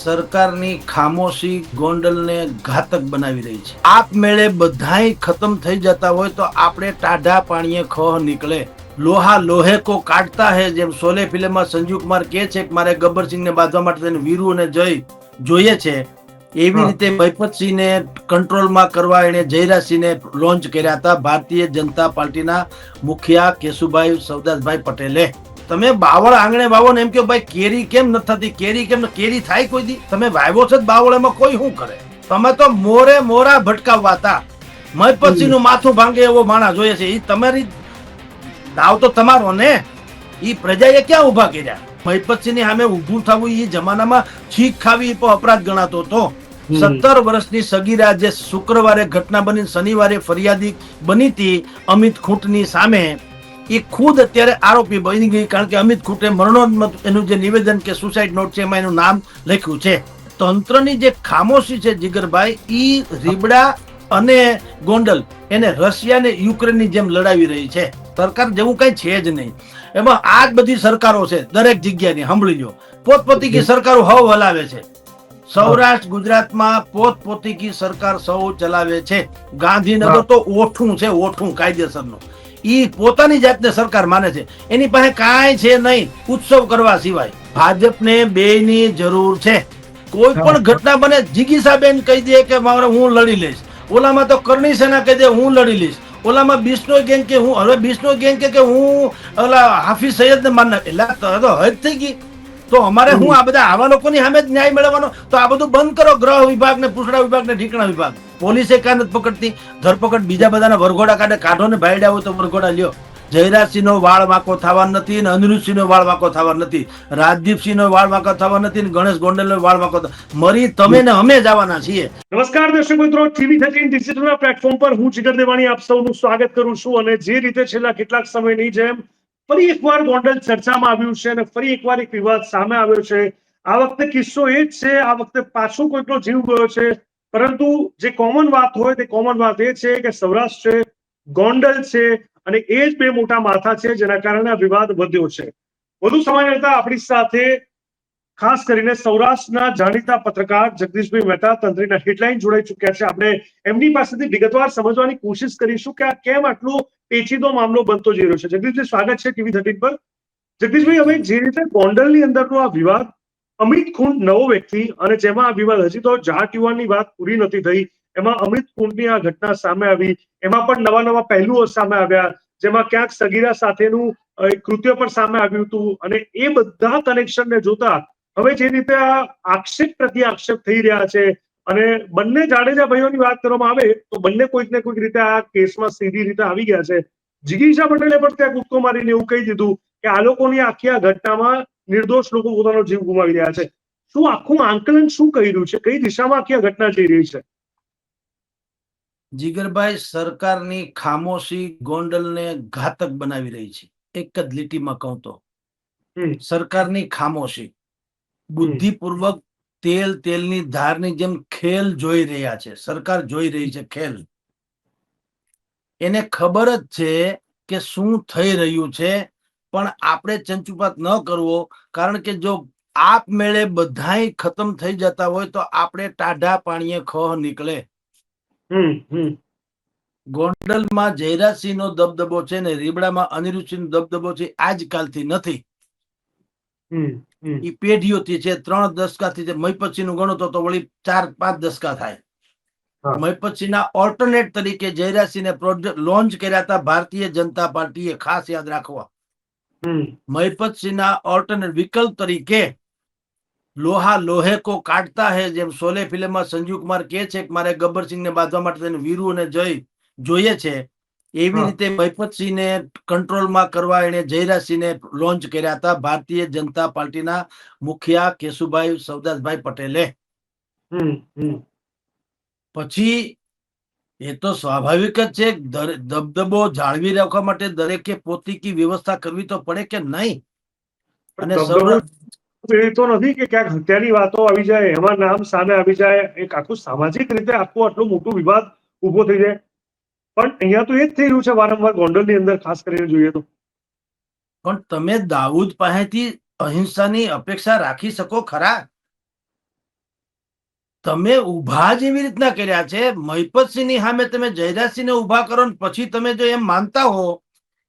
સરકારની ખામોશી ગોંડલને ઘાતક બનાવી રહી છે। આપમેળે બધાય ખતમ થઈ જતા હોય તો આપણે ટાઢા પાણીએ ખોહ નીકળે। લોહા લોહે કો કાટતા હે, જેમ શોલે ફિલ્મમાં સંજીવ કુમાર કહે છે કે મારે ગબ્બરસિંહને બાંધવા માટે તેને વીરુ અને જય જોઈએ છે, એવી રીતે મહિપતસિંહને કંટ્રોલમાં કરવા એને જયરાજસિંહને લોન્ચ કર્યા હતા ભારતીય જનતા પાર્ટીના મુખિયા કેશુભાઈ સવદાસભાઈ પટેલે। તમે બાવળ આંગણે વાવો ને એમ કે ભાઈ કેરી કેમ ન થતી, કેરી કેમ કેરી થાય કોઈ દી? તમે વાવ્યો છો બાવળ, એમાં કોઈ શું કરે? તમે તો મોરે મોરા ભટકાવવા હતા। મહિપતસિંહ નું માથું ભાંગે એવો માણસ જોઈએ છે, એ તમારી દાવ તો તમારો ને, એ પ્રજાએ ક્યાં ઉભા કર્યા? મહિપતસિંહ ની સામે ઉભું થવું એ જમાનામાં છીક ખાવી પણ અપરાધ ગણાતો હતો। 17 વર્ષની સગીરા જે શુક્રવારે ઘટના બની, શનિવારે ફરિયાદી બની હતી અમિત ખૂંટની સામે, એ ખુદ અત્યારે આરોપી બની ગઈ, કારણ કે અમિત ખૂંટે મરણોન્મત એનું જે નિવેદન કે સુસાઇડ નોટ છે એમાં એનું નામ લખ્યું છે। તંત્રની જે ખામોશી છે જીગરભાઈ, ઈ રીબડા અને ગોંડલ એને રશિયા ને યુક્રેનની જેમ લડાવી રહી છે। સરકાર જેવું કઈ છે જ નહીં, એમાં આ જ બધી સરકારો છે દરેક જગ્યાની, સાંભળી લો, પોતપોતી સરકારો હવ હલાવે છે। સૌરાષ્ટ્ર ગુજરાતમાં પોતપોતી સરકાર સૌ ચલાવે છે। ગાંધીનગર તો ઓઠું છે, ઓઠું કાયદેસરનું, ઈ પોતાની જાતને સરકાર માને છે, એની પાસે કાંઈ છે નહીં ઉત્સવ કરવા સિવાય। ભાજપને બેયની જરૂર છે। કોઈ પણ ઘટના બને જિગીસાબેન કહી દે કે મારે હું લડી લઈશ, ઓલામાં તો કરણી સેના કહી દે હું લડી લઈશ, ઓલામાં બિશ્નોઈ ગેંગ કે હું, હવે બિશ્નોઈ ગેંગ કે હું ઓલા હાફિઝ સૈયદ ને માન, એટલે તો હદ થઈ ગઈ। તો અમારે હું આ બધા આવા લોકોની સામે જ ન્યાય મેળવવાનો? તો આ બધું બંધ કરો, ગૃહ વિભાગ ને પૂછડા વિભાગ ને ઠીકણા વિભાગ। પોલીસે કાં નથી પકડતી, ધરપકડ બીજા બધાના વરઘોડા કાઢો ને, ભાઈડા હોય તો વરઘોડા લ્યો। જયરાજસિંહ નો વાળ વાંકો થવા નથી ને અનિરુદ્ધસિંહ નો વાળ વાંકો થવા નથી, રાજદીપસિંહ નો વાળ વાંકો થવા નથી ને ગણેશ ગોંડલ નો વાળ વાંકો, મરી તમે ને અમે જવાના છીએ। નમસ્કાર દર્શક મિત્રો, TV13 ડિજિટલના પ્લેટફોર્મ પર હું જીગર દેવાણી આપ સૌનું સ્વાગત કરું છું। અને જે રીતે છેલ્લા કેટલાક સમયની જેમ ફરી એકવાર ગોંડલ ચર્ચામાં આવ્યું છે અને ફરી એકવાર એક વિવાદ સામે આવ્યો છે। આ વખતે કિસ્સો એ જ છે, આ વખતે પાછો કોઈકનો જીવ ગયો છે, પરંતુ જે કોમન વાત હોય તે કોમન વાત એ છે કે સૌરાષ્ટ્ર છે, ગોંડલ છે, અને એ જ બે મોટા માથા છે જેના કારણે આ વિવાદ વધ્યો છે। વધુ સમય લેતા આપણી સાથે ખાસ કરીને સૌરાષ્ટ્રના જાણીતા પત્રકાર જગદીશભાઈ મહેતા તંત્રીના હેડલાઇન જોડાઈ ચુક્યા છે। આપણે એમની પાસેથી વિગતવાર સમજવાની કોશિશ કરીશું કે આ કેમ આટલો પેચીદો મામલો બનતો જઈ રહ્યો છે। જગદીશભાઈ, સ્વાગત છે TV13 પર। જગદીશભાઈ, હવે જે રીતે ગોંડલની અંદરનો આ વિવાદ, અમિત ખૂંટ નવો વ્યક્તિ, અને જેમાં આ વિવાદ હજી તો જાટ યુવાનની વાત પૂરી નથી થઈ, એમાં અમિત ખૂંટની આ ઘટના સામે આવી, એમાં પણ નવા નવા પહેલુઓ સામે આવ્યા, જેમાં ક્યાંક સગીરા સાથેનું કૃત્ય પણ સામે આવ્યું હતું, અને એ બધા કનેક્શનને જોતા હવે જે રીતે આ આક્ષેપ પ્રત્યે આક્ષેપ થઈ રહ્યા છે, અને બંને જાડેજા ભાઈઓની વાત કરવામાં આવે તો બંને કોઈક ને કોઈક રીતે આ કેસમાં સીધી રીતે આવી ગયા છે। જિગીશા પટેલે પણ ત્યાં કૂદકો મારીને એવું કહી દીધું કે આ લોકોની આખી આ ઘટનામાં નિર્દોષ લોકો પોતાનો જીવ ગુમાવી રહ્યા છે। શું આખું આંકલન શું કહી રહ્યું છે, કઈ દિશામાં આખી આ ઘટના જઈ રહી છે? જીગરભાઈ, સરકારની ખામોશી ગોંડલને ઘાતક બનાવી રહી છે। એક જ લીટીમાં કહું તો સરકારની ખામોશી, બુદ્ધિપૂર્વક તેલની ધારની જેમ ખેલ જોઈ રહ્યા છે। સરકાર જોઈ રહી છે ખેલ, એને ખબર જ છે કે શું થઈ રહ્યું છે, પણ આપણે ચંચુપાત ન કરવો, કારણ કે જો આપમેળે બધાય ખતમ થઈ જતા હોય તો આપણે ટાઢા પાણીએ ખોહ નીકળે। ગોંડલમાં જયરાજસિંહ નો દબદબો છે ને રીબડામાં અનિરુદ્ધસિંહ નો દબદબો છે, આજકાલથી નથી, એ પેઢીઓથી છે। 3 દશકાથી છે। મહિપતસિંહ નું ગણો તો વળી 4-5 દશકા થાય। મહિપતસિંહના ઓલ્ટરનેટ તરીકે જયરાજસિંહને પ્રોજેક્ટ લોન્ચ કર્યા હતા ભારતીય જનતા પાર્ટીએ, ખાસ યાદ રાખવા। મહિપતસિંહના ઓલ્ટરનેટ વિકલ્પ તરીકે લોહા લોહે કો કાટતા હે, જેમ શોલે ફિલ્મમાં સંજીવ કુમાર કહે છે કે મારે ગબ્બરસિંહને બાંધવા માટે તેને વીરુ અને જય જોઈએ છે, એવી રીતે મહિપતસિંહને કંટ્રોલમાં કરવા એને જયરાજસિંહને લોન્ચ કર્યા હતા ભારતીય જનતા પાર્ટીના મુખિયા કેશુભાઈ સવદાસભાઈ પટેલે। પછી એ તો સ્વાભાવિક જ છે, દબદબો જાળવી રાખવા માટે દરેકે પોતીકી વ્યવસ્થા કરવી તો પડે કે નહીં? અને એ તો નથી કે ક્યાંક હત્યાની વાતો આવી જાય, એમાં નામ સામે આવી જાય, એક આખું સામાજિક રીતે આખું આટલું મોટું વિવાદ ઉભો થઈ જાય, પણ અહીંયા તો એ જ થઈ રહ્યું છે વારંવાર ગોંડલની અંદર, ખાસ કરીને જોઈએ તો। પણ તમે દાઉદ પાસેથી અહિંસાની અપેક્ષા રાખી શકો ખરા? તમે ઉભા જેવી રીતના કર્યા છે. મહિપતસિંહની સામે તમે જયરાજસિંહને ઉભા કરો ને પછી તમે જો એમ માનતા હો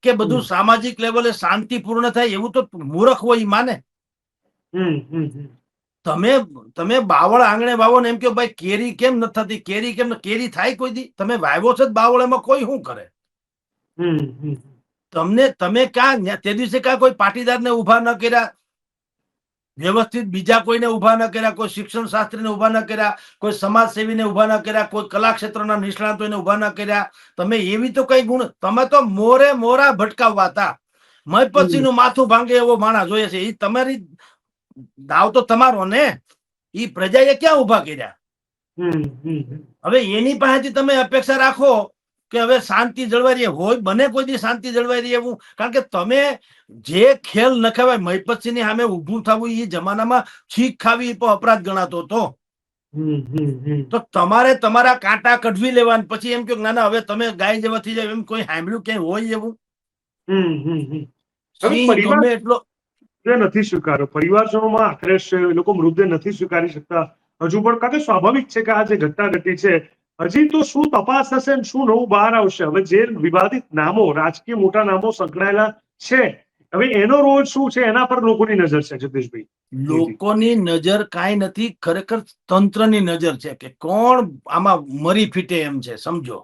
કે બધું સામાજિક લેવલે શાંતિપૂર્ણ થાય, એવું તો મૂર્ખ હોય ઈ માને. તમે તમે બાવળ આંગણે વાવો ને એમ કે ભાઈ કેરી કેમ નથી થતી, કેરી કેમ કેરી થાય કોઈ દી? તમે વાવ્યો છે બાવળ, એમાં કોઈ શું કરે? તમે ક્યાં તે દિવસે ક્યાં કોઈ પાટીદારને ઉભા ન કર્યા વ્યવસ્થિત, બીજા કોઈને ઉભા ન કર્યા, કોઈ શિક્ષણ શાસ્ત્રીને ઉભા ન કર્યા, કોઈ સમાજ સેવીને ઉભા ન કર્યા, કોઈ કલા ક્ષેત્રના નિષ્ણાતોને ઉભા ન કર્યા. તમે એવી તો કઈ ગુણ, તમે તો મોરે મોરા ભટકાવવા હતા. મહિપતસિંહ નું માથું ભાંગે એવો માણસ જોઈએ છે. એ તમારી દાવ તો તમારો ને, એ પ્રજાએ ક્યાં ઉભા કર્યા? હવે એની પાસેથી તમે અપેક્ષા રાખો કે હવે શાંતિ જળવાઈ રહે, હોય બને કોઈ દી શાંતિ જળવાઈ રહી એવું? કારણ કે તમે જે ખેલ ન કહેવાય, મહિપતસિંહ ની સામે ઉભું થવું એ જમાનામાં છીક ખાવી પણ અપરાધ ગણાતો હતો. તો તમારે તમારા કાંટા કઢવી લેવા, પછી એમ કે ના ના હવે તમે ગાય જેવા થઈ જાય, એમ કોઈ સાંભળ્યું ક્યાંય હોય એવું? સિંહ પરિવાર ગમે એટલો નથી સ્વીકાર્યો, પરિવારજનોમાં આક્રોશ છે, એ લોકો મૃતદેહ નથી સ્વીકારી શકતા હજુ પણ. કારણ કે સ્વાભાવિક છે કે આ જે ઘટના ઘટી છે, હજી તો શું તપાસ થશે ને શું નવું બહાર આવશે. હવે જે વિવાદિત નામો, રાજકીય મોટા નામો સંકળાયેલા છે, હવે એનો રોલ શું છે એના પર લોકોની નજર છે. જગદીશભાઈ, લોકોની નજર કાંઈ નથી, ખરેખર તંત્રની નજર છે કે કોણ આમાં મરી ફીટે એમ છે. સમજો,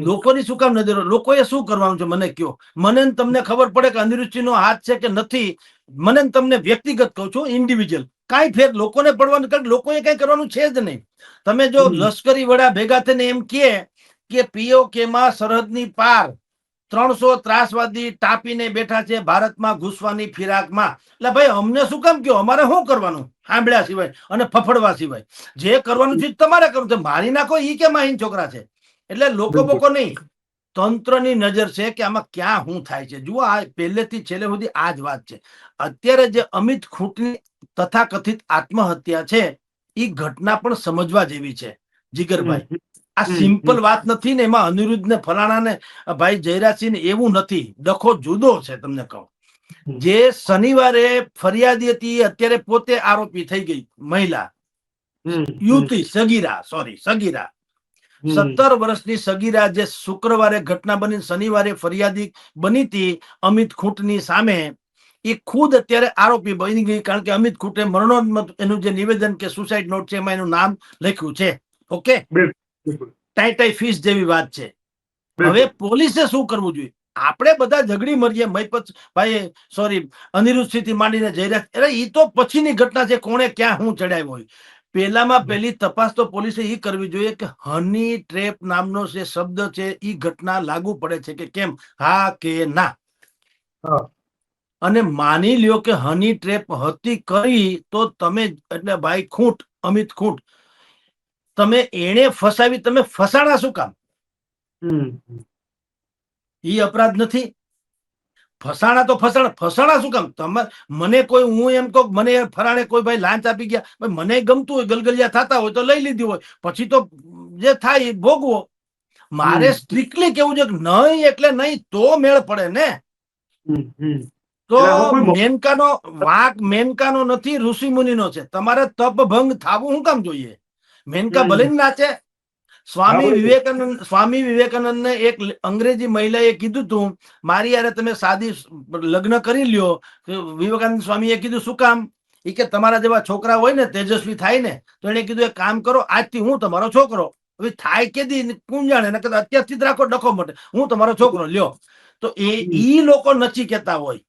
લોકોની શું કામ નજર? લોકોએ શું કરવાનું છે મને કયો. મને તમને ખબર પડે કે અનિરુદ્ધસિંહનો હાથ છે કે નથી? મને તમને વ્યક્તિગત કહું છું, ઇન્ડિવિજ્યુઅલ કાંઈ ફેર લોકોને પડવાનું, કારણ લોકોએ કઈ કરવાનું છે જ નહીં. તમે જો લશ્કરી વડા ભેગા થઈને એમ કે POK માં સરહદની પાર 300 ત્રાસવાદી ટાપીને બેઠા છે ભારતમાં ઘૂસવાની ફિરાકમાં, એટલે ભાઈ અમને શું કામ કયો? અમારે શું કરવાનું સાંભળ્યા સિવાય અને ફફડવા સિવાય? જે કરવાનું છે તમારે કરવું છે. મારી નાખો ઈ કે માહીન છોકરા છે. એટલે લોકો બોકો નહીં, તંત્રની નજર છે કે આમાં ક્યાં શું થાય છે. જુઓ, આ પહેલેથી છેલ્લે સુધી આ જ વાત છે. અત્યારે જે અમિત ખૂંટની તથાકથિત આત્મહત્યા છે, એ ઘટના પણ સમજવા જેવી છે જીગરભાઈ. આ સિમ્પલ વાત નથી ને એમાં અનિરુદ્ધ ને ફલાણા ને ભાઈ જયરાજસિંહ ને એવું નથી. ડખો જુદો છે. તમને કહું, જે શનિવારે ફરિયાદી હતી અત્યારે પોતે આરોપી થઈ ગઈ. મહિલા યુવતી, સગીરા 17 વર્ષની સગીરા, જે શુક્રવારે ઘટના બની, શનિવારે ફરિયાદી બની હતી અમિત ખૂંટની સામે, એ ખુદ અત્યારે આરોપી બની ગઈ. કારણ કે અમિત ખૂંટે મરણોન્મત એનું જે નિવેદન કે સુસાઇડ નોટ છે એમાં એનું નામ લખ્યું છે. ઓકે, ટાઈ ફીસ જેવી વાત છે. હવે પોલીસે શું કરવું જોઈએ? આપણે બધા ઝઘડી મરીએ, અનિરુદ્ધસિંહ થી માંડીને જયરાજ, અરે એ તો પછીની ઘટના છે, કોણે ક્યાં શું ચડાવ્યો હોય. પહેલામાં પહેલી તપાસ તો પોલીસે એ કરવી જોઈએ કે હની ટ્રેપ નામનો જે શબ્દ છે એ ઘટના લાગુ પડે છે કે કેમ, હા કે ના. અને માની લ્યો કે હની ટ્રેપ હતી કરી, તો તમે એટલે ભાઈ ખૂંટ, અમિત ખૂંટ, તમે એને ફસાવી, તમે ફસાણા શું કામ? એ અપરાધ નથી? ફસાણા તો ફસાણા શું કામ? તમે મને કોઈ, હું એમ કહું મને ફરાણે કોઈ ભાઈ લાંચ આપી ગયા, મને ગમતું હોય, ગલગલિયા થતા હોય તો લઈ લીધી હોય, પછી તો જે થાય એ ભોગવો. મારે સ્ટ્રિક્ટલી કેવું છે કે નહીં એટલે નહીં, તો મેળ પડે ને. તો મેનકાનો નથી, ઋષિ મુનિનો છે. તમારે તપ ભંગ થવું શું કામ જોઈએ? મેનકા ભલે નાચે. સ્વામી વિવેકાનંદને એક અંગ્રેજી મહિલાએ કીધું તું, મારી યારે તમે સાદી લગ્ન કરી લ્યો. વિવેકાનંદ સ્વામીએ કીધું શું કામ? એ કે તમારા જેવા છોકરા હોય ને, તેજસ્વી થાય ને, તો એને કીધું એક કામ કરો, આજથી હું તમારો છોકરો. હવે થાય કેદી કોણ જાણે, અત્યારથી જ રાખો ડખો માટે, હું તમારો છોકરો લ્યો. તો એ લોકો નથી કેતા હોય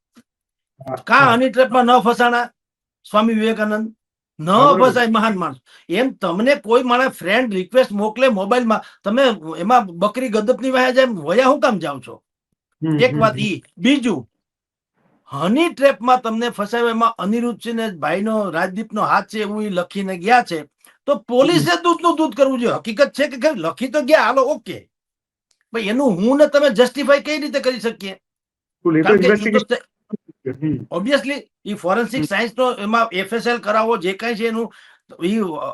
કા હની ટ્રેપમાં ન ફસાણા સ્વામી વિવેકાનંદ? ન ફસાય મહાન માણસ. એમ તમને કોઈ માણસ ફ્રેન્ડ રિક્વેસ્ટ મોકલે મોબાઈલમાં, તમે એમાં બકરી ગદપની વાહે જેમ વયા હું કામ જાવ છો? એક વાત ઈ. બીજું, હની ટ્રેપમાં તમને ફસાયો એમાં અનિરુદ્ધસિંહ ભાઈનો, રાજદીપનો હાથ છે એવું લખીને ગયા છે, તો પોલીસે દૂધનું દૂધ કરવું જોઈએ. હકીકત છે કે લખી તો ગયા, હાલો ઓકે, ભાઈ એનું હું ને તમે જસ્ટિફાઈ કઈ રીતે કરી શકીએ? કારણ કે ઓબ્વિયસલી એ ફોરેન્સિક સાયન્સ નો એમાં FSL કરાવો, જે કઈ છે એનું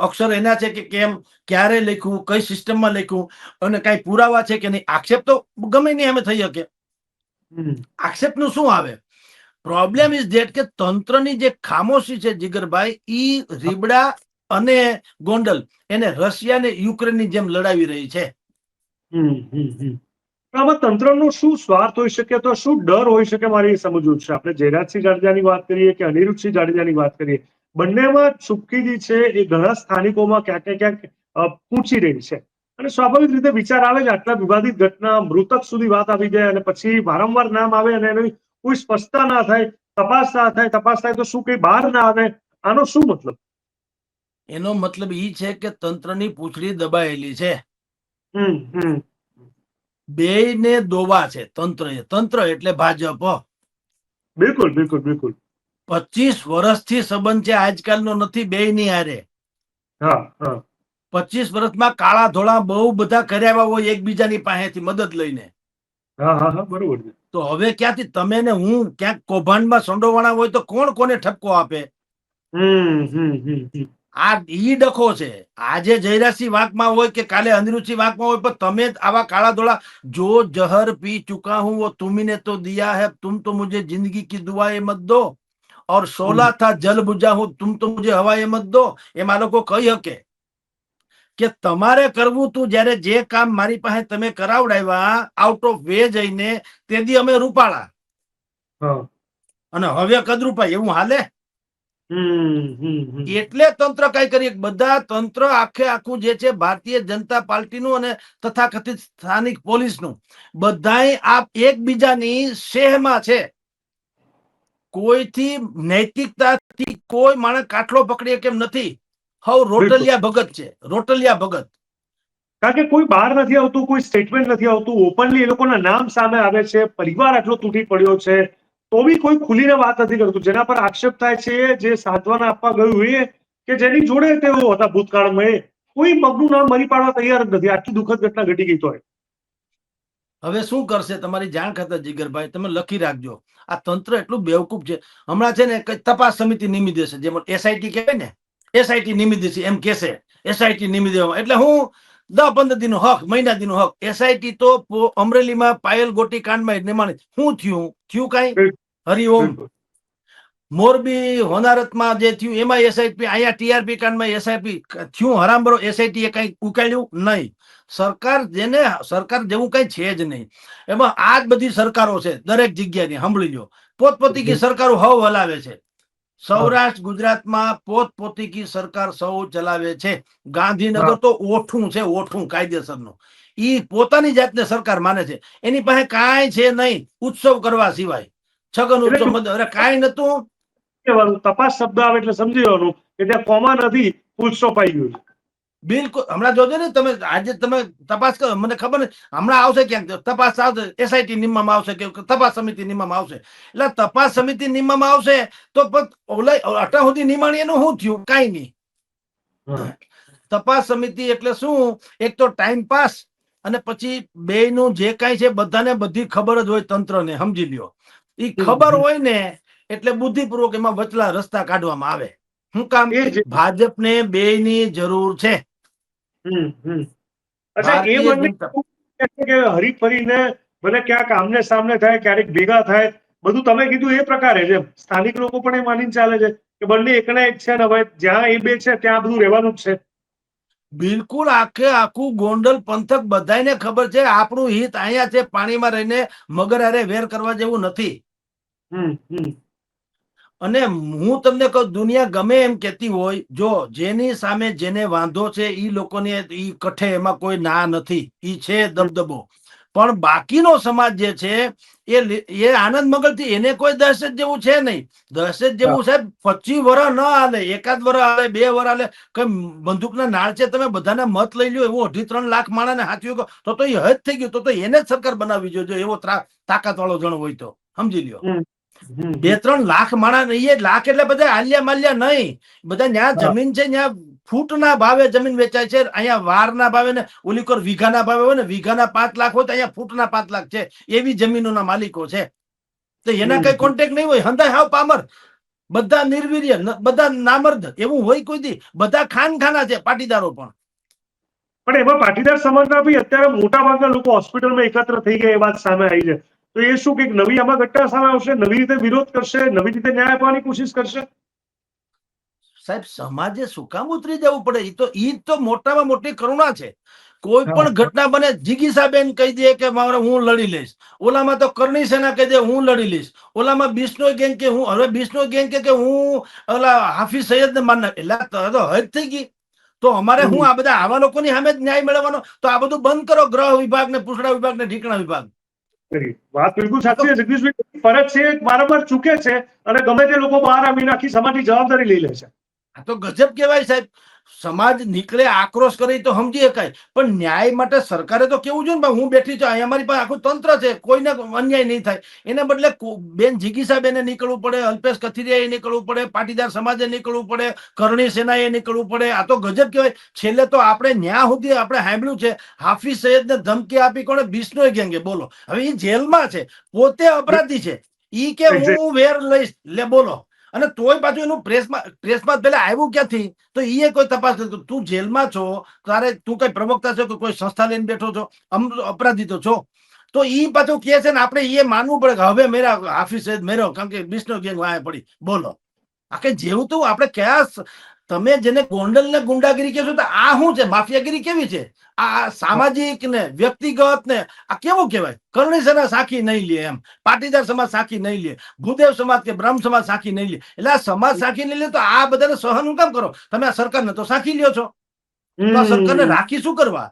અક્ષર એના છે કે કેમ, ક્યારે લખ્યું, કઈ સિસ્ટમમાં લખ્યું, અને કઈ પુરાવા છે કે નહીં. આક્ષેપ તો ગમે નહીં અમે થઈ શકે. આક્ષેપ નું શું આવે? પ્રોબ્લેમ ઇઝ ધેટ કે તંત્રની જે ખામોશી છે જીગરભાઈ, ઈ રીબડા અને ગોંડલ એને રશિયા ને યુક્રેનની જેમ લડાવી રહી છે. આમાં તંત્રનો શું સ્વાર્થ હોઈ શકે, તો શું ડર હોઈ શકે, મારે એ સમજવું છે. આપણે જયરાજસિંહ જાડેજાની વાત કરીએ કે અનિરુદ્ધસિંહ જાડેજાની વાત કરીએ, બંનેમાં ચૂપકીદી છે એ ઘણા સ્થાનિકોમાં ક્યાંક ને ક્યાંક પૂછી રહી છે. અને સ્વાભાવિક રીતે વિચાર આવે છે, આટલા વિવાદિત ઘટના મૃતક સુધી વાત આવી જાય અને પછી વારંવાર નામ આવે અને એની કોઈ સ્પષ્ટતા ના થાય, તપાસ ના થાય, તપાસ થાય તો શું કઈ બહાર ના આવે, આનો શું મતલબ? એનો મતલબ એ છે કે તંત્રની પૂંછડી દબાયેલી છે. હમ હમ બેયને દોવા છે તંત્ર એટલે ભાજપ. બિલકુલ બિલકુલ બિલકુલ. 25 વર્ષથી સંબંધ છે, આજકાલનો નથી બેયની હારે. હા હા 25 વર્ષમાં કાળા ધોળા બહુ બધા કર્યા હોય એકબીજાની પાસેથી મદદ લઈને. હા હા હા બરોબર છે. તો હવે ક્યાંથી તમે ને હું ક્યાંક કૌભાંડમાં સંડોવાણા હોય તો કોણ કોને ઠપકો આપે? આ ઈ ડખો છે. આજે જયરાજસિંહ વાંકમાં હોય કે કાલે અનિરુદ્ધસિંહ વાંકમાં હોય, પણ તમે આવા કાળા ધોળા જો જહર પી ચુકા હું वो तुमने तो दिया है, तुम तो मुझे जिंदगी की दुआएं मत दो, और 16 था जल बुझा हूं, तुम तो मुझे हवाएं मत दो. એમાં લોકો કહી શકે કે તમારે કરવું તું, જ્યારે જે કામ મારી પાસે તમે કરાવડાવ્યા આઉટ ઓફ વે જઈને, તેથી અમે રૂપાળા હા અને હવે કદરૂપાય, એવું હાલે? એટલે તંત્ર કઈ કરીએ, બધા તંત્ર આખે આખું જે છે ભારતીય જનતા પાર્ટીનું અને તથાકથિત સ્થાનિક પોલીસનું, બધાય આ એકબીજાની શેહમાં છે. કોઈથી નૈતિકતાથી કોઈ માણસ કાટલો પકડીએ કેમ નથી. હવ બિલકુલ. રોટલિયા ભગત છે, રોટલિયા ભગત. કારણ કે કોઈ બહાર નથી આવતું, કોઈ સ્ટેટમેન્ટ નથી આવતું, ઓપનલી એ લોકોના નામ સામે આવે છે, પરિવાર આટલો તૂટી પડ્યો છે, તો બી કોઈ ખુલીને વાત નથી કરતું. જેના પર આક્ષેપ થાય છે, જે સાંત્વના આપવા ગયું એ કે જેની જોડે તેઓ હતા ભૂતકાળમાં, એ કોઈ મગનું નામ મરી પાડવા તૈયાર જ નથી. આટલી દુઃખદ ઘટના ઘટી ગઈ તો હવે શું કરશે? તમારી જાણ ખાતર જીગરભાઈ, તમે લખી રાખજો, આ તંત્ર એટલું બેવકૂફ છે. હમણાં છે ને કઈ તપાસ સમિતિ નિમી દેશે, જેમ એસઆઈટી કહેવાય ને, એસઆઈટી નિમી દેશે એમ કેશે, એસઆઈટી નિમી દેવા એટલે હું 10-15 દિનનો હક, મહિના દિનનો હક. એસઆઈટી તો અમરેલીમાં પાયલ ગોટી કાંડમાં નિમાણી શું થયું કઈ? હરિઓમ. બિલકુલ. મોરબી હોનારતમાં જે થયું એમાં એસઆઈપી, અહીંયા ટીઆરપી કાંડમાં એસઆઈપી થયું, હરામબરો એસઆઈટી એ કઈ ઉકાળ્યું નહીં. સરકાર જેવું કઈ છે જ નહીં. એમાં આ જ બધી સરકારો છે દરેક જગ્યાની, સાંભળી લો. પોતપોતી સરકારો હવ હલાવે છે. સૌરાષ્ટ્ર ગુજરાતમાં પોતપોતી સરકાર સૌ ચલાવે છે. ગાંધીનગર તો ઓઠું છે, ઓઠું કાયદેસરનું. ઈ પોતાની જાતને સરકાર માને છે. એની પાસે કાંઈ છે નહીં ઉત્સવ કરવા સિવાય. છગન ઉત્સવ એટલે કાંઈ નતું. તપાસ શબ્દ આવે એટલે સમજી લેવાનું કે ત્યાં કોમા નથી, ફૂલ સ્ટોપ આવી ગયું છે. બિલકુલ. હમણાં જોજો ને તમે, આજે તમે તપાસ કરો, મને ખબર નહીં હમણાં આવશે ક્યાંક તપાસ આવશે, એસઆઈટી નિમવામાં આવશે કે તપાસ સમિતિ નિમવામાં આવશે. એટલે તપાસ સમિતિ નિમવામાં આવશે તો અટા સુધી નિમાણી એનું શું થયું? કાંઈ નહીં. તપાસ સમિતિ એટલે શું? એક તો ટાઈમ પાસ, અને પછી બેયનું જે કાંઈ છે બધાને બધી ખબર જ હોય તંત્રને, સમજી લ્યો. એ ખબર હોય ને એટલે બુદ્ધિપૂર્વક એમાં વચલા રસ્તા કાઢવામાં આવે. શું કામ? એ જ. ભાજપને બેયની જરૂર છે. અચ્છા, એ ભારતીય બંને જનતા કે હરીફરીને ભલે ક્યાંક આમને સામને થાય, ક્યારેક ભેગા થાય, બધું તમે કીધું એ પ્રકારે છે. સ્થાનિક લોકો પણ એ માનીને ચાલે છે કે બંને એકના એક છે ને, હવે જ્યાં એ બે છે ત્યાં બધું રહેવાનું જ છે. બિલકુલ. આખે આખું ગોંડલ પંથક બધાને ખબર છે આપણું હિત અહીંયા છે. પાણીમાં રહીને મગર હારે વેર કરવા જેવું નથી. અને હું તમને કહું, દુનિયા ગમે એમ કેતી હોય, જો જેની સામે જેને વાંધો છે ઈ લોકોને ઈ કઠે, એમાં કોઈ ના નથી, ઈ છે દબદબો. પણ બાકીનો સમાજ જે છે એ આનંદ મગરથી, એને કોઈ દહેશત જેવું છે નહીં. દહેશત જેવું સાહેબ 25 વર્ષ ન હાલે, એકાદ વર્ષ હાલે, 2 વર્ષ હાલે. કઈ બંદૂકના નાળ છે, તમે બધાને મત લઈ લ્યો, એવું 2.5-3 લાખ માણસને હાથ્યું તો એ હદ થઈ ગયું. તો એને જ સરકાર બનાવવી જોઈએ, એવો તાકાત વાળો જણ હોય તો. સમજી લ્યો. 2-3 લાખ માણસ, એ લાખ એટલે બધા આલિયા માલ્યા નહીં. બધા ત્યાં જમીન છે, ત્યાં ફૂટના ભાવે જમીન વેચાય છે. અહીંયા વારના ભાવે ને ઓલી કોર વીઘાના ભાવે હોય ને, વીઘાના 5 લાખ હોય તો અહીંયા ફૂટના 5 લાખ છે. એવી જમીનોના માલિકો છે. તો એના કઈ કોન્ટેક્ટ નહીં હોય. હંધાય હાવ પામર, બધા નિર્વીર્ય, બધા નામર્દ, એવું હોય કોઈ દી? બધા ખાનખાના છે, પાટીદારો પણ એમાં પાટીદાર સમાજના બી અત્યારે મોટા ભાગના લોકો હોસ્પિટલમાં એકત્ર થઈ ગયા, એ વાત સામે આવી છે. તો એ શું કંઈક નવી આમાં ઘટના સામે આવશે, નવી રીતે વિરોધ કરશે, નવી રીતે ન્યાય આપવાની કોશિશ કરશે? સાહેબ સમાજે શું કામ ઉતરી જવું પડે? ઈ તો મોટામાં મોટી કરુણા છે. કોઈ હા, પણ ઘટના બને, જીગીસાબેન કહી દે કે મારે હું લડી લઈશ, ઓલામાં તો કરણી સેના કહી દે હું લડી લઈશ, ઓલામાં બિશ્નોઈ ગેંગ કે હું, હવે બિશ્નોઈ ગેંગ કે હું ઓલા હાફિઝ સૈયદ ને માન એટલે તો હદ થઈ ગઈ. તો અમારે હું આ બધા આવા લોકોની સામે જ ન્યાય મેળવવાનો? તો આ બધું બંધ કરો, ગ્રહ વિભાગ ને પૂછડા વિભાગ ને ઢીકણા વિભાગ. વાત બિલકુલ સાચી છે જગદીશભાઈ. ફરજ છે વારંવાર ચૂકે છે અને ગમે તે લોકો બહાર આવીને આખી સમાજની જવાબદારી લઈ લે છે. આ તો ગજબ કહેવાય સાહેબ. સમાજ નીકળે, આક્રોશ કરે તો સમજી શકાય, પણ ન્યાય માટે સરકારે તો કેવું જોઈએ ને, હું બેઠી છું અહીંયા, અમારી પાસે આખું તંત્ર છે, કોઈને અન્યાય નહીં થાય. એને બદલે બેન જીગીસાબેને નીકળવું પડે, અલ્પેશ કથિરિયાએ નીકળવું પડે, પાટીદાર સમાજે નીકળવું પડે, કરણી સેનાએ નીકળવું પડે. આ તો ગજબ કહેવાય. છેલ્લે તો આપણે ન્યા સુધી આપણે સાંભળ્યું છે હાફિઝ સૈયદને ધમકી આપી કોણે? બિશ્નોઈ ગેંગે. બોલો, હવે એ જેલમાં છે, પોતે અપરાધી છે, ઈ કે હું વેર લઈશ, લે બોલો. અને તોય પાછું એનું પ્રેસમાં પેલા આવ્યું ક્યાંથી? તો એ કોઈ તપાસ નથી. તું જેલમાં છો, તારે તું કઈ પ્રવક્તા છો કે કોઈ સંસ્થા લઈને બેઠો છો? અપરાધી તો છો. તો ઈ પાછું કે છે ને આપણે એ માનવું પડે કે હવે મેરા હાફિઝ સૈયદ મેરો, કારણ કે બિશ્નોઈ ગેંગ વાય પડી. બોલો, આ કઈ જેવું તો આપણે કયા, તમે જેને ગોંડલ ને ગુંડાગીરી કહેશો તો આ શું છે? માફિયાગીરી કેવી છે? આ સામાજિક ને વ્યક્તિગત ને આ કેવું કહેવાય? કરણી સેના સાખી નહીં લે, એમ પાટીદાર સમાજ સાખી નહીં લે, ભૂદેવ સમાજ કે બ્રહ્મ સમાજ સાખી નહીં લે. એટલે આ સમાજ સાખી નહીં લે તો આ બધાને સહન હું કામ કરો? તમે આ સરકારને તો સાખી લ્યો છો, તો આ સરકારને રાખી શું કરવા?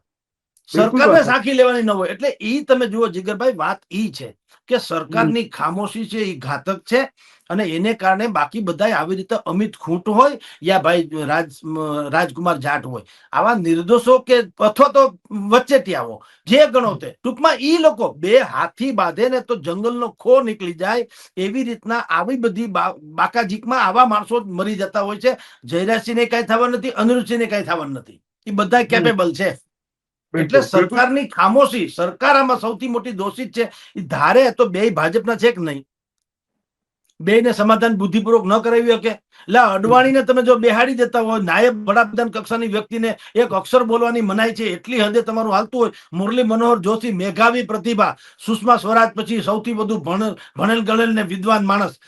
સરકારને સાખી લેવાની ન હોય. એટલે ઈ તમે જુઓ જીગરભાઈ, વાત ઈ છે કે સરકારની ખામોશી છે એ ઘાતક છે. અને એને કારણે બાકી બધા આવી રીતે અમિત ખૂંટ હોય યા ભાઈ રાજકુમાર જાટ હોય, આવા નિર્દોષો કે અથવા તો વચ્ચેટિયાઓ જે ગણો તે, ટૂંકમાં ઈ લોકો બે હાથી બાંધે ને તો જંગલનો ખો નીકળી જાય એવી રીતના આવી બધી બાકાજીકમાં આવા માણસો મરી જતા હોય છે. જયરાજસિંહને કઈ થવાનું નથી, અનિરુદ્ધસિંહને કઈ થવાનું નથી, એ બધા કેપેબલ છે. એટલે સરકારની ખામોશી, સરકાર આમાં સૌથી મોટી દોષિત છે. એ ધારે તો બે ભાજપના છે કે નહીં, બે ને સમાધાન બુદ્ધિપૂર્વક ન કરાવી શકે. એટલે અડવાણીને તમે જો બેહાડી દેતા હોય, નાયબ વડાપ્રધાન કક્ષાની વ્યક્તિને એક અક્ષર બોલવાની મનાઈ છે, એટલી હદે તમારું હાલતું હોય. મુરલી મનોહર જોશી, મેઘાવી પ્રતિભા, સુષ્મા સ્વરાજ પછી સૌથી વધુ ભણેલ ગણેલ ને વિદ્વાન માણસ,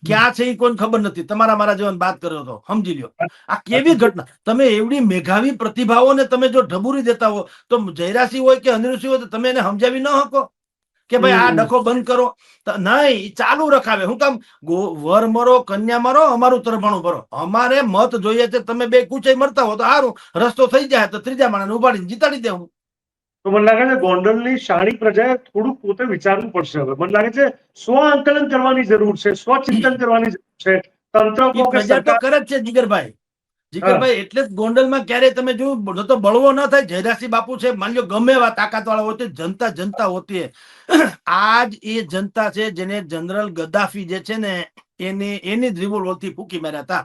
ક્યાં છે એ કોઈને ખબર નથી. તમારા મારા જેવા વાત કર્યો તો સમજી લ્યો. આ કેવી ઘટના? તમે એવડી મેઘાવી પ્રતિભાઓને તમે જો ઢબુરી દેતા હો, તો જયરાસિંહ હોય કે અનિરુદ્ધસિંહ હોય તો તમે એને સમજાવી ન શકો કે ભાઈ આ ડખો બંધ કરો? નહીં, ચાલુ રખાવે. હું કામ? વર મરો, કન્યા મરો, અમારું તરફાણું ભરો. અમારે મત જોઈએ છે. તમે બે કુચાઈ મરતા હો તો સારું, રસ્તો થઈ જાય તો ત્રીજા માણસને ઉપાડીને જીતાડી દેવું. તો મને લાગે છે ગોંડલની શાણી પ્રજાએ થોડુંક પોતે વિચારવું પડશે. હવે મને લાગે છે સ્વ આંકલન કરવાની જરૂર છે, સ્વચિંતન કરવાની જરૂર છે. તંત્ર કહો કે પ્રજા તો સરકાર. કરે જ છે જીગરભાઈ. એટલે જ ગોંડલમાં ક્યારેય તમે જોયું તો બળવો ના થાય. જયરાસિંહ બાપુ છે, માની લો ગમે એવા તાકાત વાળા હોય તો જનતા હોતી. આજ એ જનતા છે જેને જનરલ ગદ્દાફી જે છે ને એની જ રિવોલ્વર થી ફૂકી માર્યા હતા.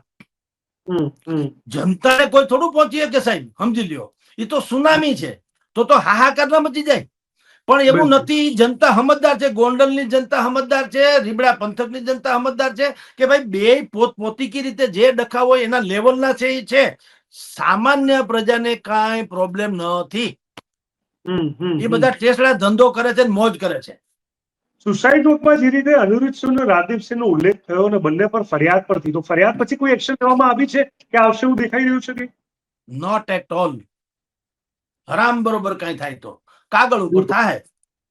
જનતાને કોઈ થોડું પહોંચીએ કે સાહેબ, સમજી લ્યો. એ તો સુનામી છે, તો હાહાકાર ના મચી જાય. પણ એવું નથી. જનતા સમજદાર છે, ગોંડલની જનતા સમજદાર છે, રીબડા પંથકની જનતા સમજદાર છે કે ભાઈ બે પોતપોતીકી રીતે જે ડખા હોય એના લેવલના છે એ છે. સામાન્ય પ્રજાને કાંઈ પ્રોબ્લેમ નથી. એ બધા ટેસડા ધંધો કરે છે, મોજ કરે છે. સુસાઇડ નોટમાં જે રીતે અનિરુદ્ધસિંહ અને રાજદીપસિંહનો ઉલ્લેખ થયો અને બંને પર ફરિયાદ પર થઈ, તો ફરિયાદ પછી કોઈ એક્શન લેવામાં આવી છે કે આવશે એવું દેખાઈ રહ્યું છે કે નોટ એટ ઓલ. હરામ બરોબર કઈ થાય તો કાગળ ઉપર થાય,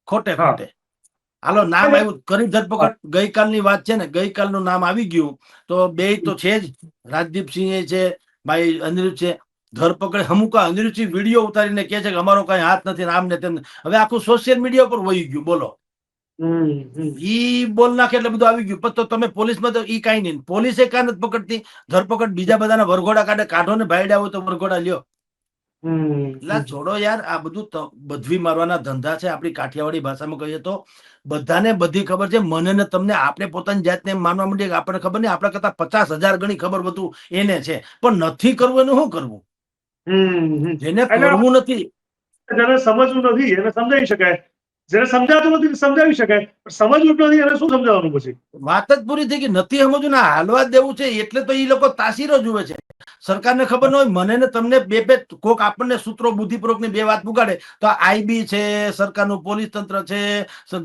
ખોટે ખોટે. હાલો, નામ આવ્યું કરી ધરપકડ. ગઈકાલની વાત છે ને, ગઈકાલનું નામ આવી ગયું તો બે તો છે જ, રાજદીપસિંહ છે, ભાઈ અનિરુદ્ધ છે. ધરપકડ હમુકા અનિરુદ્ધસિંહ વિડીયો ઉતારીને કે છે કે અમારો કઈ હાથ નથી, આમ ને તેમ. હવે આખું સોશિયલ મીડિયા પર વહી ગયું. બોલો, ઈ બોલ નાખે એટલે બધું આવી ગયું. પણ તો તમે પોલીસમાં તો ઈ કઈ નહીં, પોલીસે કાં નથી પકડતી. ધરપકડ બીજા બધાના વરઘોડા કાઢો ને, ભાઈડા હોય તો વરઘોડા લ્યો. એટલે છોડો યાર, આ બધું બધવી મારવાના ધંધા છે. આપણી કાઠિયાવાડી ભાષામાં કહીએ તો બધાને બધી ખબર છે. મને ને તમને આપણે પોતાની જાતને એમ માનવા માંડીએ કે આપણને ખબર નહીં, આપણા કરતા 50,000 ગણી ખબર બધું એને છે. પણ નથી કરવું એનું શું કરવું? જેને કરવું નથી, જેને સમજવું નથી એને સમજાવી શકાય જેને સમજાતું નથી સમજાવી શકાય, પણ સમજવું જ નથી એને શું સમજાવવાનું પછી? વાત જ પૂરી થઈ ગઈ. નથી સમજવું ને હાલવા જ દેવું છે, એટલે તો એ લોકો તાસીરો જુએ છે. સરકારને ખબર ન હોય, મને ને તમને બે બે કોક આપણને સૂત્રો બુદ્ધિપૂર્વક ની બે વાત પુગાડે તો આઈબી છે, સરકારનું પોલીસ તંત્ર છે,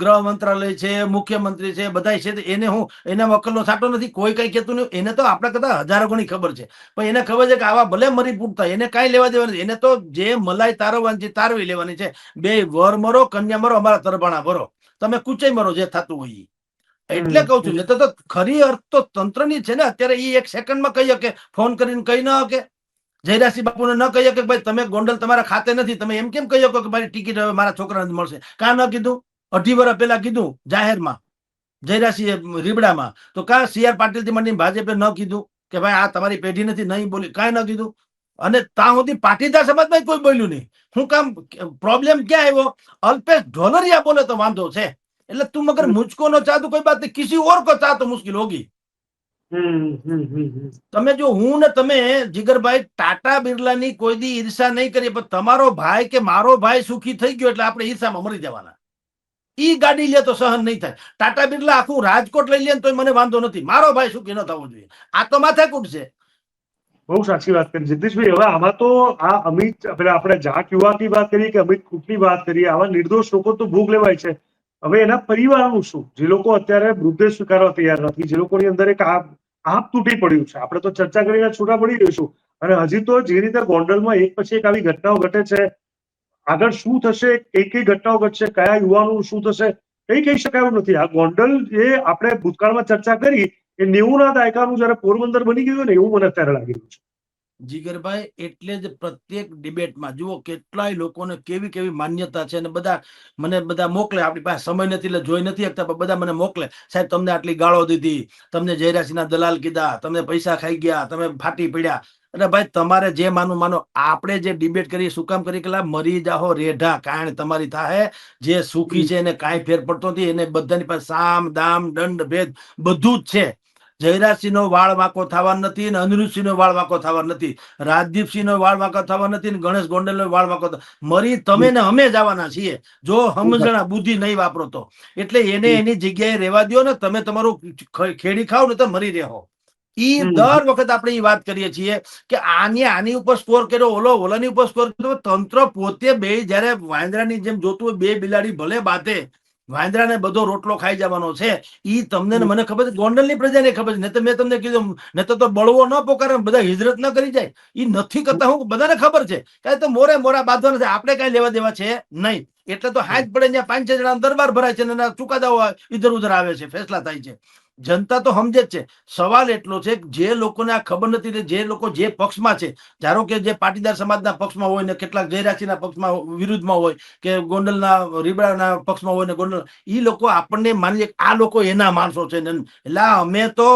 ગૃહ મંત્રાલય છે, મુખ્યમંત્રી છે, બધા છે, એને હું એના વકલનો સાટો નથી, કોઈ કઈ કહેતું નહીં. એને તો આપણા કરતા હજારો ગણી ખબર છે, પણ એને ખબર છે કે આવા ભલે મરી પૂટતા એને કાંઈ લેવા દેવા નથી. એને તો જે મલાઈ તારવવાની છે તારવી લેવાની છે. બે વર મરો, કન્યા મરો, અમારા તરબાણા ભરો, તમે કુચે મરો, જે થતું હોય. એટલે કઉ છું, ને તો ખરી અર્થ તો તંત્રની છે ને. અત્યારે એ એક સેકન્ડમાં કહી શકે, ફોન કરીને કહી ન શકે. જયરાસિંહ બાપુને ન કહી કે ભાઈ તમે ગોંડલ તમારા ખાતે નથી, તમે એમ કેમ કહી શકો કે મારી ટિકિટ હવે મારા છોકરાને મળશે? કાં ન કીધું? 2.5 વર્ષ પહેલા કીધું જાહેરમાં, જયરાસિંહ રીબડામાં. તો કાં CR પાટીલ થી માંડીને ભાજપે ન કીધું કે ભાઈ આ તમારી પેઢી નથી, નહીં બોલી? કાંઈ ન કીધું. અને ત્યાં સુધી પાટીદાર સમાજમાં કોઈ બોલ્યું નહીં. શું કામ? પ્રોબ્લેમ ક્યાં આવ્યો? અલ્પેશ ઢોલરિયા બોલે તો વાંધો છે. એટલે તું મગર મુझको નો ચાહ તો કોઈ બાત નહીં, કિસી ઓર કો ચાહ તો મુશ્किल होगी. તમે જો હું ને તમે જીગરભાઈ ટાટા બિરલાની કોઈ દી ઈર્ષા નહીં કરીએ, પણ તમારો ભાઈ કે મારો ભાઈ સુખી થઈ ગયો એટલે આપણે ઈર્ષામાં મરી જવાના. ઈ ગાડી લે તો સહન નહીં થાય. ટાટા બિરલા આખું રાજકોટ લઈ લે તો મને વાંધો નથી, મારો ભાઈ સુખી ન થવો જોઈએ. આ તો માથાકૂટ છે. બહુ સાચી વાત કરી જગદીશભાઈ. હવે આમાં તો આ અમિત, પેલા આપણે જાટ યુવાથી વાત કરીએ કે અમિત ખૂટની વાત કરીએ, આવા નિર્દોષ લોકો તો ભોગ લેવાય છે. હવે એના પરિવારનું શું? જે લોકો અત્યારે મૃતદેહ સ્વીકારવા તૈયાર નથી, જે લોકોની અંદર એક આપ તૂટી પડ્યું છે. આપણે તો ચર્ચા કરીને છૂટા પડી રહીશું. અને હજી તો જે રીતે ગોંડલમાં એક પછી એક આવી ઘટનાઓ ઘટે છે, આગળ શું થશે, કઈ કઈ ઘટનાઓ ઘટશે, કયા યુવાનો શું થશે, કઈ કહી શકાયું નથી. આ ગોંડલ જે આપણે ભૂતકાળમાં ચર્ચા કરી એ 90ના દાયકાનું જયારે પોરબંદર બની ગયું ને, એવું મને અત્યારે લાગી રહ્યું છે. જીગરભાઈ, એટલે જ પ્રત્યેક ડિબેટમાં જુઓ કેટલાય લોકોને કેવી કેવી માન્યતા છે, અને બધા મને બધા મોકલે. આપણી પાસે સમય નથી એટલે જોઈ નથી શકતા, પણ બધા મને મોકલે, સાહેબ તમને આટલી ગાળો દીધી, તમને જયરાસિંહના દલાલ કીધા, તમે પૈસા ખાઈ ગયા, તમે ફાટી પડ્યા. એટલે ભાઈ તમારે જે માનું માનો. આપણે જે ડિબેટ કરીએ શું કામ કરી? કે મરી જાહો રેઢા, કાંઈ તમારી થાય. જે સુખી છે એને કાંઈ ફેર પડતો નથી, એને બધાની પાસે સામ દામ દંડ ભેદ બધું જ છે. જયરાજસિંહ નો વાળ વાંકો થવા નથી, અને અનિરુદ્ધસિંહ નો વાળ વાંકો થવા નથી, રાજદીપસિંહ નો વાળ વાંકો થવા નથી, અને ગણેશ ગોંડલ નો વાળ વાંકો. મરી તમે ને અમે જવાના છીએ, જો સમજણા બુદ્ધિ નહીં વાપરો તો. એટલે એને એની જગ્યાએ રહેવા દો ને. તમે તમારું ખેડી ખાવ ને તો મરી રહો. ઈ દર વખત આપણે એ વાત કરીએ છીએ કે આની ઉપર સ્કોર કર્યો, ઓલાની ઉપર સ્કોર કર્યો. તંત્ર પોતે બે જયારે વાંદરાની જેમ જોતું હોય, બે બિલાડી ભલે બાતે, વાંદરાને બધો રોટલો ખાઈ જવાનો છે. ઈ તમને મને ખબર છે, ગોંડલની પ્રજાને ખબર છે. ને તો મેં તમને કીધું, ને તો બળવો ન પોકારે, બધા હિજરત ન કરી જાય. ઈ નથી કરતા. હું બધાને ખબર છે કે તો મોરે મોરા બાંધવા નથી, આપણે કઈ લેવા દેવા છે નહીં. એટલે તો હાથ પડે ત્યાં 5-6 જણા દરબાર ભરાય છે, અને ચુકાદાઓ ઇધર ઉધર આવે છે, ફેસલા થાય છે. જનતા તો સમજે જ છે. સવાલ એટલો છે કે જે લોકોને આ ખબર નથી, જે લોકો જે પક્ષમાં છે, ધારો કે જે પાટીદાર સમાજના પક્ષમાં હોય ને કેટલાક જયરાસિંહના પક્ષમાં વિરુદ્ધમાં હોય, કે ગોંડલના રીબડાના પક્ષમાં હોય ને ગોંડલ, ઈ લોકો આપણને માની લે આ લોકો એના માણસો છે. એટલે અમે તો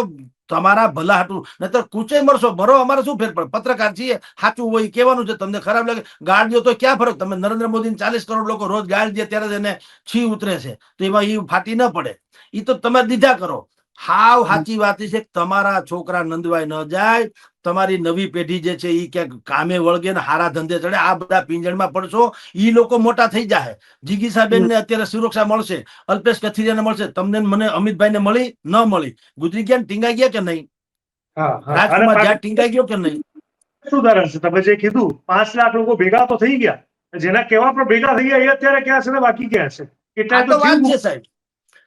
તમારા ભલા હાટું, નહીતર કૂચે મરશો ભરો, અમારે શું ફેર પડે? પત્રકાર છીએ, સાચું હોય કહેવાનું છે. તમને ખરાબ લાગે ગાળ દો તો ક્યાં ફરક? તમે નરેન્દ્ર મોદીને 40 કરોડ લોકો રોજ ગાળ દે ત્યારે જ એને છી ઉતરે છે, તો એમાં ઈ ફાટી ન પડે. ઈ તો તમે દીધા કરો. હાવ સાચી વાત છે કે તમારા છોકરા નંદવાય ન જાય, તમારી નવી પેઢી જે છે એ ક્યાંક કામે વળગે ને હારા ધંધે ચડે. આ બધા પિંજણમાં પડશો, ઈ લોકો મોટા થઈ જાય. જીગીસાબેન ને અત્યારે સુરક્ષા મળશે, અલ્પેશ કથિરિયાને મળશે, તમને મને અમિતભાઈ ને મળી ન મળી? ગુજરી ગયા, ટીંગાઈ ગયા કે નહીં? રાજકુમાર જ્યાં ટીંગાઈ ગયો કે નહીં? ઉદાહરણ છે તમે જે કીધું, 5 લાખ લોકો ભેગા તો થઈ ગયા, જેના કહેવા પર ભેગા થઈ ગયા એ અત્યારે ક્યાં છે ને બાકી ક્યાં છે? આ તો વાત છે સાહેબ.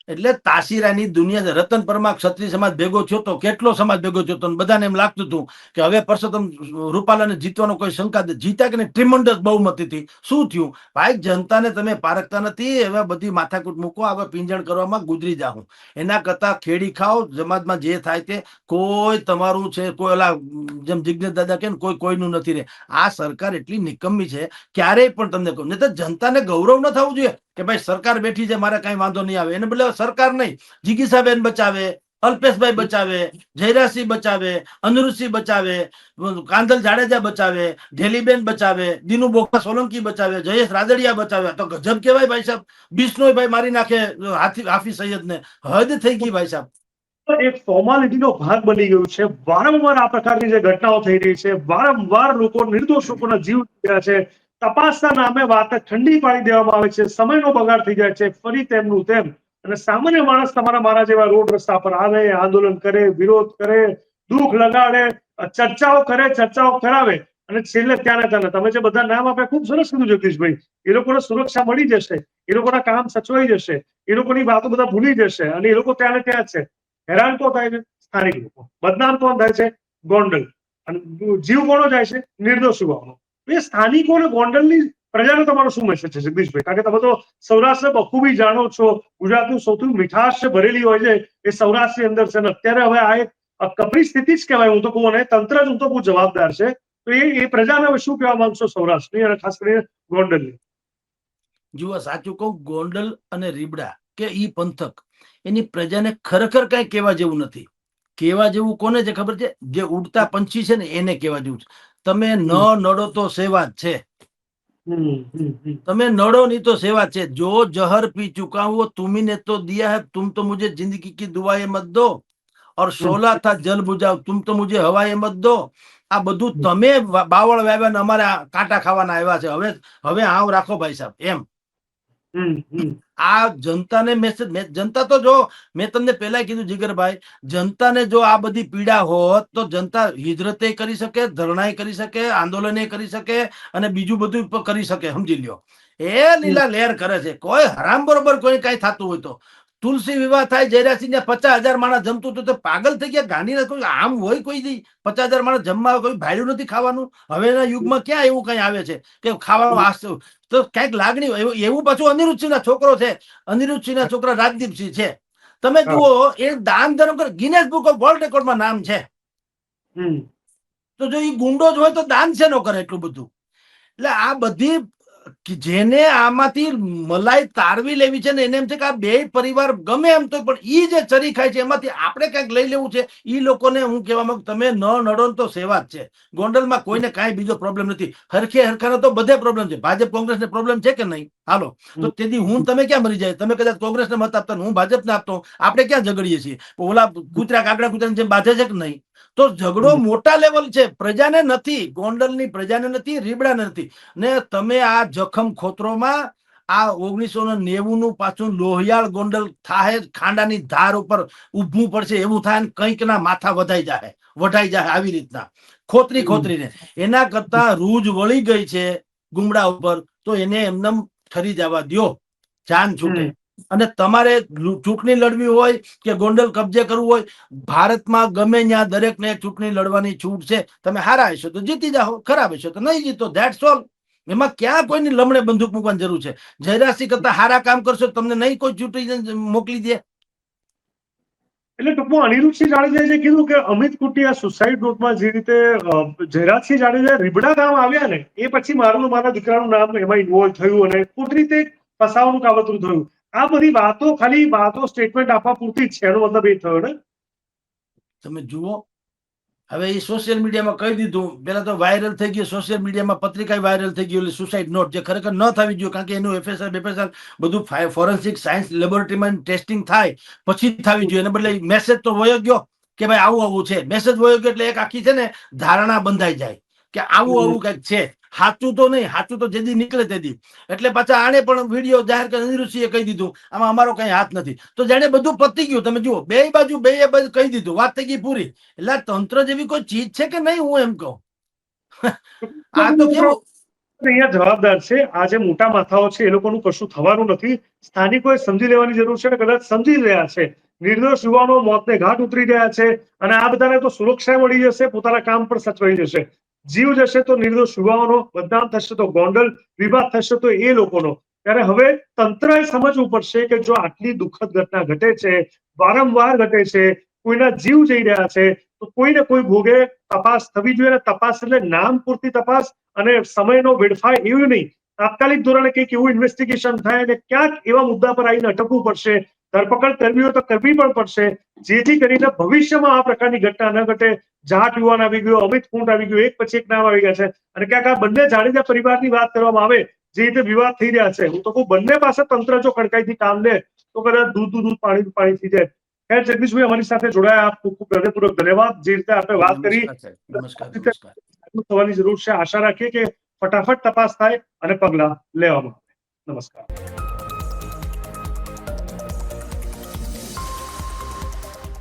એટલે તાસીરાની દુનિયા છે. રતન પરમા ક્ષત્રિય સમાજ ભેગો થયો તો કેટલો સમાજ ભેગો થયો તો, બધાને એમ લાગતું હતું કે હવે પરસોત્તમ રૂપાલાને જીતવાનો કોઈ શંકા, જીત્યા કે નહીં, ટ્રીમન્ડસ બહુમતી હતી. શું થયું ભાઈ? જનતાને તમે પારખતા નથી. હવે બધી માથાકૂટ મૂકો, હવે પિંજણ કરવામાં ગુજરી જાઉં. એના કરતા ખેડી ખાઓ, સમાજમાં જે થાય તે. કોઈ તમારું છે, કોઈ ઓલા જેમ જિજ્ઞેશ દાદા કે કોઈ કોઈનું નથી રહે. આ સરકાર એટલી નિકમ્મી છે, ક્યારેય પણ તમને કહું, નહીં તો જનતાને ગૌરવ ન થવું જોઈએ કે ભાઈ સરકાર બેઠી છે, મારે કઈ વાંધો નહીં આવે. એને બદલે સરકાર નહીં, જીગીસાબેન બચાવે, અલ્પેશભાઈ બચાવે, જયરાસિંહ બચાવે, અનિરુદ્ધસિંહ બચાવે, કાંધલ જાડેજા બચાવે, ઢેલીબેન બચાવે, દિનુ બોખા સોલંકી બચાવે, જયેશ રાદડિયા બચાવે. તો ગજબ કેવાય ભાઈ સાહેબ. બિશ્નોઈભાઈ મારી નાખે હાફિઝ સૈયદને. હદ થઈ ગઈ ભાઈ સાહેબ. એક ફોર્માલિટીનો ભાગ બની ગયું છે. વારંવાર આ પ્રકારની જે ઘટનાઓ થઈ રહી છે, વારંવાર લોકો, નિર્દોષ લોકોના જીવ ગયા છે. તપાસના નામે વાત ઠંડી પાડી દેવામાં આવે છે, સમયનો બગાડ થઈ જાય છે, ફરી તેમનું તેમ. અને સામાન્ય માણસ તમારા મારા જેવા રોડ રસ્તા પર આવે, આંદોલન કરે, વિરોધ કરે, દુઃખ લગાડે, ચર્ચાઓ કરે, ચર્ચાઓ કરાવે, અને છેલ્લે ત્યાં ને તમે જે બધા નામ આપ્યા ખૂબ સરસ કીધું જગદીશભાઈ. એ લોકોને સુરક્ષા મળી જશે, એ લોકોના કામ સચવાઈ જશે, એ લોકોની વાતો બધા ભૂલી જશે, અને એ લોકો ત્યાં ને ત્યાં જ છે. હેરાન તો થાય છે સ્થાનિક લોકો, બદનામ કોણ થાય છે? ગોંડલ. અને જીવ કોનો જાય છે? નિર્દોષ યુવાનો. એ સ્થાનિકો અને ગોંડલની પ્રજાને તમારો શું મેસેજ છે જગદીશભાઈ? કારણ કે તમે તો સૌરાષ્ટ્ર બખૂબી જાણો છો, ગુજરાતનું સૌથી મીઠાશ ભરેલી હોય છે એ સૌરાષ્ટ્રની અંદર છે. ને અત્યારે હવે આ એક કપરી સ્થિતિ જ કહેવાય. હું તો કહું, અને તંત્ર જ હું તો બહુ જવાબદાર છે. તો એ પ્રજાને હવે શું કહેવા માંગશો સૌરાષ્ટ્રની અને ખાસ કરીને ગોંડલની? જુઓ, સાચું કહું, ગોંડલ અને રીબડા કે ઈ પંથક, એની પ્રજાને ખરેખર કઈ કહેવા જેવું નથી. કહેવા જેવું કોને છે ખબર છે? જે ઉડતા પંછી છે ને એને કહેવા જેવું છે. તમે ન નડો તો સેવા જ છે. તમે નડો નહીં તો સેવા છે. જો જહર પી ચુકા હું तुम्ही ने तो दिया है, तुम तो मुझे जिंदगी की दुआएं मत दो, और 16 था जल बुझाओ, तुम तो मुझे हवाएं मत दो. આ બધું તમે બાવળ વાવ્યા ને અમારે કાંટા ખાવાના આવ્યા છે. હવે હવે આવ રાખો ભાઈ સાહેબ, એમ. આ જનતાને મેસેજ, જનતા તો જો, મેં તમને પહેલા કીધું જીગરભાઈ, જનતાને જો આ બધી પીડા હોત તો જનતા હિજરતે કરી શકે, ધરણાએ કરી શકે, આંદોલને કરી શકે, અને બીજું બધું કરી શકે. સમજી લ્યો, એ લીલા લહેર કરે છે. કોઈ હરામ બરોબર કોઈ કઈ થતું હોય તો તુલસી વિવાહ થાય, જયરાસિંહ ને 50,000 માણસ જમતું હતું તો પાગલ થઈ ગયા. ગાંધી કોઈ આમ હોય? કોઈ દી 50,000 માણસ જમવા કોઈ ભાડ્યું નથી ખાવાનું? હવેના યુગમાં ક્યાં એવું કઈ આવે છે કે ખાવાનું આસ? તો ક્યાંક લાગણી એવું. પાછું અનિરુદ્ધસિંહ ના છોકરો છે, અનિરુદ્ધસિંહ ના છોકરા રાજદીપસિંહ છે. તમે જુઓ, એ દાન ધર્મ કરે, ગિનેસ બુક ઓફ વર્લ્ડ રેકોર્ડમાં નામ છે. તો જો એ ગુંડો જ હોય તો દાન છે નો કરે એટલું બધું? એટલે આ બધી જેને આમાંથી મલાઈ તારવી લેવી છે ને, એને એમ છે કે આ બે પરિવાર ગમે એમ તો, પણ ઈ જે ચરી ખાય છે એમાંથી આપણે કંઈક લઈ લેવું છે. ઈ લોકોને હું કહેવા માંગુ, તમે ન નડો તો સેવા જ છે. ગોંડલમાં કોઈને કાંઈ બીજો પ્રોબ્લેમ નથી. હરખે હરખાનો તો બધે પ્રોબ્લેમ છે. ભાજપ કોંગ્રેસને પ્રોબ્લેમ છે કે નહીં? હાલો, તો તેથી હું તમે ક્યાં મરી જાય? તમે કદાચ કોંગ્રેસને મત આપતા, હું ભાજપને આપતો, આપણે ક્યાં ઝઘડીએ છીએ? ઓલા કૂતરા કાગડા કૂતરાની જેમ બાંધે છે કે નહીં? તો ઝઘડો મોટા લેવલ છે, પ્રજાને નથી. ગોંડલની પ્રજાને નથી, રીબડાને નથી. ને તમે આ જખમ ખોતરોમાં આ 1990 નું પાછું લોહિયાળ ગોંડલ થાય, ખાંડાની ધાર ઉપર ઊભું પડશે એવું થાય, ને કંઈક ના માથા વઢાઈ જાય આવી રીતના ખોતરીને. એના કરતા રૂજ વળી ગઈ છે ગુમડા ઉપર, તો એને એમને ઠરી જવા દ્યો, જાન છૂટે. અને તમારે ચૂંટણી લડવી હોય કે ગોંડલ કબજે કરવું હોય, ભારતમાં ગમે ત્યાં દરેકને ચૂંટણી લડવાની છૂટ છે. તમે હારા હશો તો જીતી જાઓ, ખરાબ હશો તો નહીં જીતો, ધેટ્સ ઓલ. એમાં ક્યાં કોઈની લમણે બંદૂક મૂકવાની જરૂર છે? જયરાજસિંહ કરતા હારા કામ કરશો, તમને નહીં કોઈ ચૂંટણી મોકલી દે. એટલે ટૂંકમાં અનિરુદ્ધસિંહ જાડેજાએ જે કીધું કે અમિત કુટિયા સુસાઇડ નોટમાં જે રીતે જયરાજસિંહ જાડેજા રીબડા ગામ આવ્યા ને, એ પછી મારા દીકરાનું નામ એમાં ઇન્વોલ્વ થયું અને ખોટી રીતે ફસાવાનું કાવતરું થયું. આ બધી વાતો ખાલી વાતો સ્ટેટમેન્ટ આપવા પૂરતી જ છે, એનો મતલબ એ થયો ને? તમે જુઓ, હવે એ સોશિયલ મીડિયામાં કહી દીધું. પેલા તો વાયરલ થઈ ગયું, સોશિયલ મીડિયામાં પત્રિકા વાયરલ થઈ ગયું સુસાઇડ નોટ, જે ખરેખર ન થવી જોઈએ. કારણ કે એનું FSR બધું ફોરેન્સિક સાયન્સ લેબોરેટરીમાં ટેસ્ટિંગ થાય પછી થવી જોઈએ. એને બદલે મેસેજ તો વયો ગયો કે ભાઈ આવું છે. મેસેજ વયો ગયો એટલે એક આખી છે ને ધારણા બંધાઈ જાય કે આવું કંઈક છે. સાચું તો નહીં, સાચું તો જેદી નીકળે તેદી. એટલે પાછા આને પણ વિડીયો જાહેર કરી અનિરુદ્ધસિંહે કહી દીધું આમાં અમારો કઈ હાથ નથી. તો જાણે બધું પતી ગયું. તમે જુઓ, બે બાજુ કહી દીધું, વાત થઈ ગઈ પૂરી. એટલે તંત્ર જેવી કોઈ ચીજ છે કે નહીં, હું એમ કહું. આ તો કેવું અહીંયા જવાબદાર છે. આ જે મોટા માથાઓ છે એ લોકોનું કશું થવાનું નથી. સ્થાનિકોએ સમજી લેવાની જરૂર છે, કદાચ સમજી રહ્યા છે. નિર્દોષ યુવાનો મોતને ઘાટ ઉતરી રહ્યા છે, અને આ બધાને તો સુરક્ષા મળી જશે, પોતાના કામ પર સચવાઈ જશે. જીવ જશે તો નિર્દોષ યુવાઓનો, બદનામ થશે તો ગોંડલ, વિવાદ થશે તો એ લોકોનો. ત્યારે હવે તંત્રએ સમજવું પડશે કે જો આટલી દુઃખદ ઘટના ઘટે છે, વારંવાર ઘટે છે, કોઈના જીવ જઈ રહ્યા છે, તો કોઈને કોઈ ભોગે તપાસ થવી જોઈએ. તપાસ એટલે નામ પૂરતી તપાસ અને સમયનો વેડફાય એવું નહીં. તાત્કાલિક ધોરણે કંઈક એવું ઇન્વેસ્ટિગેશન થાય અને ક્યાંક એવા મુદ્દા પર આવીને અટકવું પડશે. ધરપકડ કરવી હોય તો કરવી પણ પડશે, જેથી કરીને ભવિષ્યમાં આ પ્રકારની ઘટના ન ઘટે. જાટ યુવાન આવી ગયો, અમિત કુંડ આવી ગયો, એક પછી એક નામ આવી ગયા છે. અને ક્યાંક આ બંને જાડેજા પરિવારની વાત કરવામાં આવે, જે રીતે વિવાદ થઈ રહ્યા છે, હું તો કહું બંને પાસે તંત્ર જો કડકાઈથી કામ લે તો કદાચ દૂધ પાણી થઈ જાય. ખેર જગદીશભાઈ અમારી સાથે જોડાયા, આપ ખૂબ ખૂબ હૃદયપૂર્વક ધન્યવાદ. જે રીતે આપણે વાત કરી નમસ્કાર. થવાની જરૂર છે. આશા રાખીએ કે ફટાફટ તપાસ થાય અને પગલા લેવામાં આવે. નમસ્કાર.